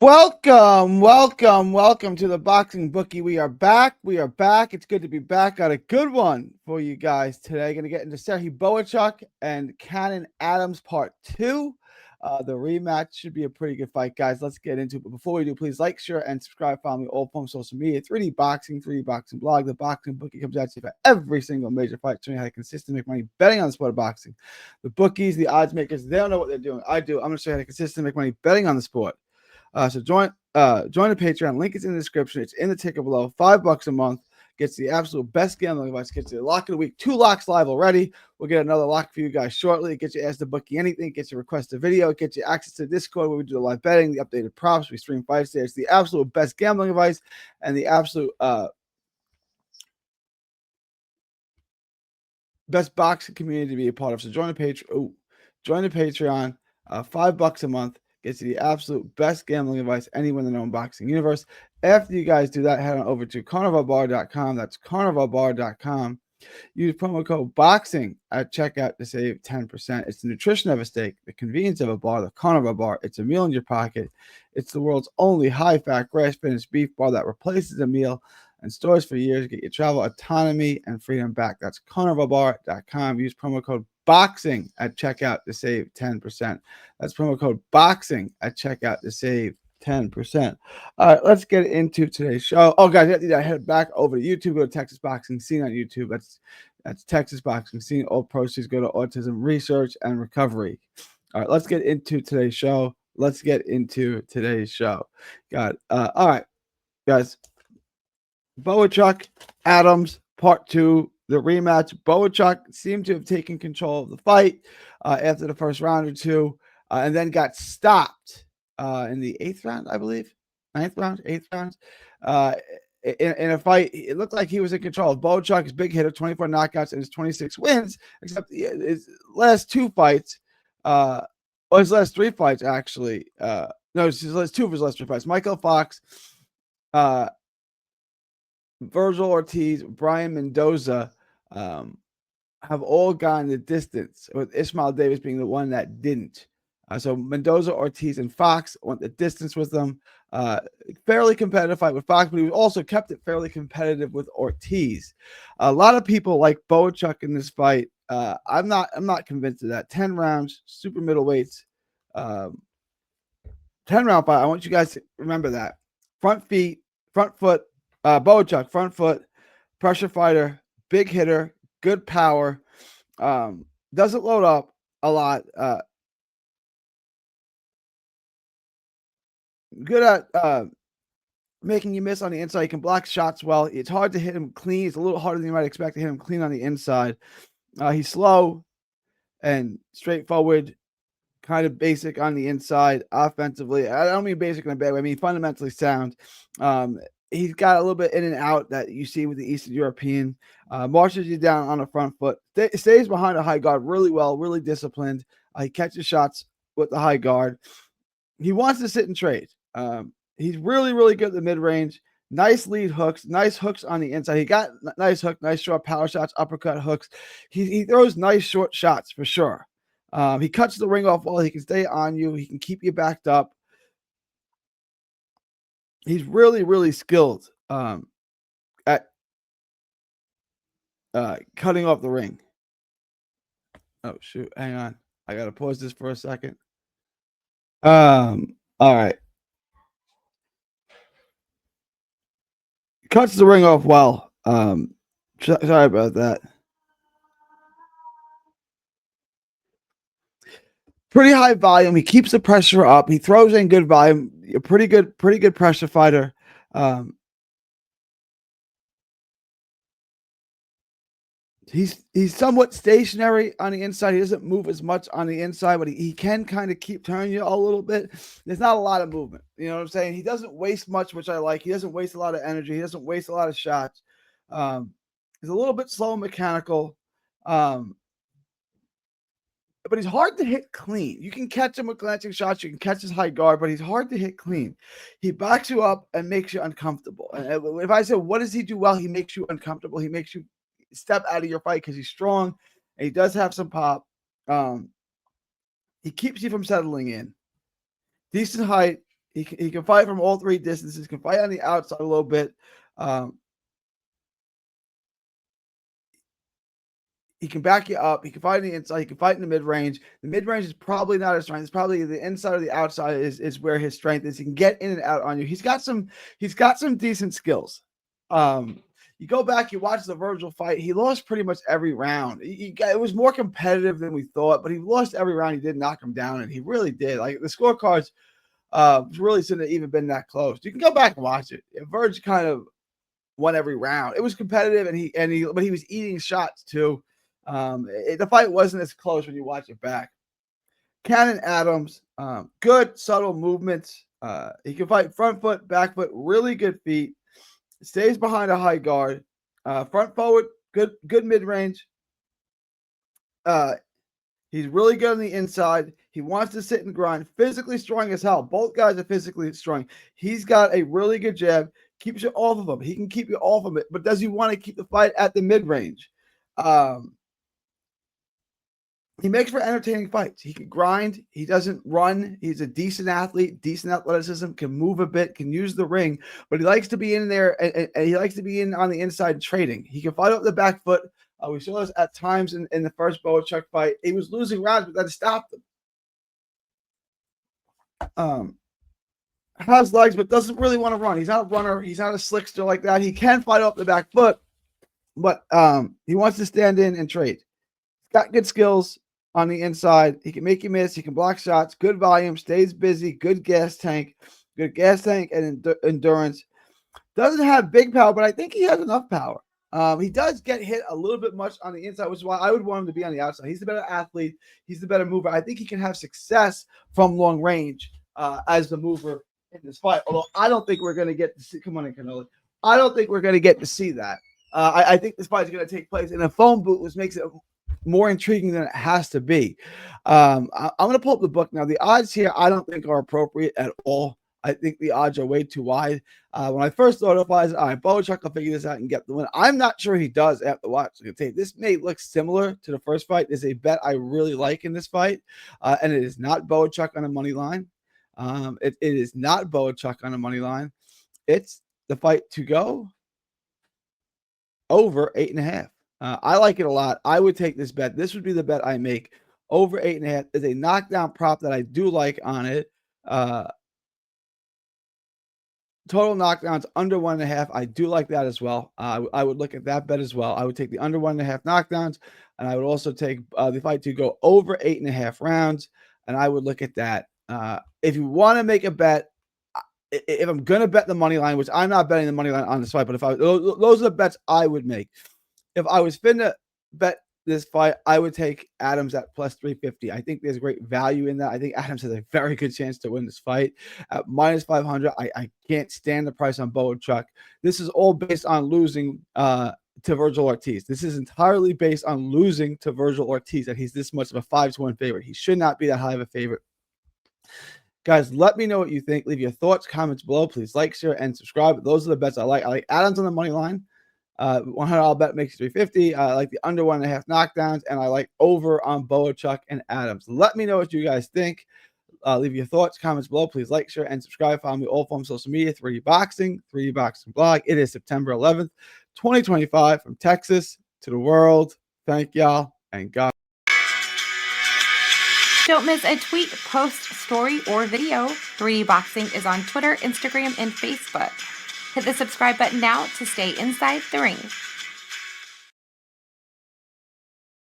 Welcome to the Boxing Bookie. We are back. It's good to be back. Got a good one for you guys today. Going to get into Serhii Bohachuk and Cannon Adams Part 2. The rematch should be a pretty good fight, guys. Let's get into it. But before we do, please like, share, and subscribe. Follow me all from social media. 3D Boxing blog. The Boxing Bookie comes out to you for every single major fight, showing you how to consistently make money betting on the sport of boxing. The bookies, the odds makers, they don't know what they're doing. I do. I'm going to show you how to consistently make money betting on the sport. So join the Patreon. Link is in the description. It's in the ticker below. $5 a month gets the absolute best gambling advice. Gets you the lock of the week. 2 locks live already. We'll get another lock for you guys shortly. It gets you asked to bookie anything. It gets you request a video. It gets you access to Discord where we do the live betting, the updated props. We stream fights there. It's the absolute best gambling advice and the absolute best boxing community to be a part of. So join the Patreon. Join the Patreon. $5 a month. Gets you the absolute best gambling advice anyone in the known boxing universe. After you guys do that, head on over to carnivalbar.com. That's carnivalbar.com. Use promo code BOXING at checkout to save 10%. It's the nutrition of a steak, the convenience of a bar, the Carnival Bar. It's a meal in your pocket. It's the world's only high-fat, grass-finished beef bar that replaces a meal and stores for years. Get your travel autonomy and freedom back. That's carnivalbar.com. Use promo code BOXING at checkout to save 10%. That's promo code BOXING at checkout to save 10%. All right, let's get into today's show. Oh, guys, I head back over to YouTube. Go to Texas Boxing Scene on YouTube. That's Texas Boxing Scene. All proceeds go to autism research and recovery. All right, let's get into today's show. All right, guys. Bohachuk, Adams, Part 2, the rematch. Bohachuk seemed to have taken control of the fight after the first round or two, and then got stopped in the 8th round, I believe. 8th round. In a fight, it looked like he was in control. Bohachuk is big hitter, 24 knockouts and his 26 wins, except his last 2 fights, or his last 3 fights, actually. No, it's his last 2 of his last 3 fights. Michael Fox, Virgil Ortiz, Brian Mendoza have all gone the distance, with Ismail Davis being the one that didn't. So Mendoza, Ortiz, and Fox went the distance with them. Fairly competitive fight with Fox, but he also kept it fairly competitive with Ortiz. A lot of people like Bohachuk in this fight. I'm not convinced of that. 10 rounds, super middleweights, 10-round fight. I want you guys to remember that. Front foot. Bohachuk, front foot, pressure fighter, big hitter, good power, doesn't load up a lot, good at making you miss on the inside. He can block shots well. It's hard to hit him clean. It's a little harder than you might expect to hit him clean on the inside. He's slow and straightforward, kind of basic on the inside offensively. I don't mean basic in a bad way. I mean fundamentally sound. He's got a little bit in and out that you see with the Eastern European. Marches you down on the front foot. Stays behind a high guard really well, really disciplined. He catches shots with the high guard. He wants to sit and trade. He's really, really good at the mid-range. Nice lead hooks. Nice hooks on the inside. He got nice hook, nice short power shots, uppercut hooks. He throws nice short shots for sure. He cuts the ring off well. He can stay on you. He can keep you backed up. He's really, really skilled at cutting off the ring. Oh, shoot. Hang on. I got to pause this for a second. All right. Cuts the ring off well. Sorry about that. Pretty high volume. He keeps the pressure up. He throws in good volume. A pretty good pressure fighter. He's somewhat stationary on the inside. He doesn't move as much on the inside, but he can kind of keep turning you a little bit. There's not a lot of movement. You know what I'm saying? He doesn't waste much, which I like. He doesn't waste a lot of energy. He doesn't waste a lot of shots. He's a little bit slow and mechanical. But he's hard to hit clean. You can catch him with glancing shots. You can catch his high guard, but he's hard to hit clean. He backs you up and makes you uncomfortable. And if I say, what does he do well? He makes you uncomfortable. He makes you step out of your fight because he's strong and he does have some pop. He keeps you from settling in. Decent height. He can fight from all three distances. Can fight on the outside a little bit. He can back you up. He can fight on the inside. He can fight in the mid-range. The mid-range is probably not his strength. It's probably the inside or the outside is where his strength is. He can get in and out on you. He's got some decent skills. You go back, you watch the Virgil fight. He lost pretty much every round. It was more competitive than we thought, but he lost every round. He did knock him down, and he really did. Like the scorecards really shouldn't have even been that close. You can go back and watch it. Virgil kind of won every round. It was competitive, but he was eating shots too. The fight wasn't as close when you watch it back. Cannon Adams, good subtle movements. He can fight front foot, back foot, really good feet. Stays behind a high guard. Front forward, good mid range. He's really good on the inside. He wants to sit and grind. Physically strong as hell. Both guys are physically strong. He's got a really good jab. Keeps you off of him. He can keep you off of it, but does he want to keep the fight at the mid range? He makes for entertaining fights. He can grind. He doesn't run. He's a decent athlete, decent athleticism, can move a bit, can use the ring, but he likes to be in there and he likes to be in on the inside trading. He can fight up the back foot. We saw this at times in the first Bohachuk fight. He was losing rounds, but that stopped him. Has legs, but doesn't really want to run. He's not a runner. He's not a slickster like that. He can fight up the back foot, but he wants to stand in and trade. He's got good skills on the inside. He can make you miss. He can block shots. Good volume. Stays busy. Good gas tank. Good gas tank and endurance. Doesn't have big power, but I think he has enough power. He does get hit a little bit much on the inside, which is why I would want him to be on the outside. He's the better athlete. He's the better mover. I think he can have success from long range as the mover in this fight. Although I don't think we're going to get to see. Come on in, Canelo. I don't think we're going to get to see that. I think this fight is going to take place in a phone booth, which makes it more intriguing than it has to be. I'm going to pull up the book now. The odds here I don't think are appropriate at all. I think the odds are way too wide. When I first thought of it, I said, all right, Bohachuk will figure this out and get the win. I'm not sure he does after watching the tape. This may look similar to the first fight. There's a bet I really like in this fight, and it is not Bohachuk on a money line. It is not Bohachuk on a money line. It's the fight to go over 8.5. I like it a lot. I would take this bet. This would be the bet I make. Over 8.5 is a knockdown prop that I do like on it. Total knockdowns under 1.5. I do like that as well. I would look at that bet as well. I would take the under 1.5 knockdowns, and I would also take the fight to go over 8.5 rounds, and I would look at that. If you want to make a bet, if I'm going to bet the money line, which I'm not betting the money line on this fight, but those are the bets I would make. If I was finna bet this fight, I would take Adams at plus 350. I think there's great value in that. I think Adams has a very good chance to win this fight. At minus 500, I can't stand the price on Bohachuk. This is all based on losing to Virgil Ortiz. This is entirely based on losing to Virgil Ortiz, that he's this much of a 5-1 favorite. He should not be that high of a favorite. Guys, let me know what you think. Leave your thoughts, comments below. Please like, share, and subscribe. Those are the bets I like. I like Adams on the money line. $100 bet makes you 350. I like the under 1.5 knockdowns, and I like over on Bohachuk and Adams. Let me know what you guys think. Leave your thoughts, comments below. Please like, share, and subscribe. Follow me all from social media. 3D Boxing, 3D Boxing blog. It is September 11th, 2025. From Texas to the world. Thank y'all, and God. Don't miss a tweet, post, story, or video. 3D Boxing is on Twitter, Instagram, and Facebook. Hit the subscribe button now to stay inside the ring.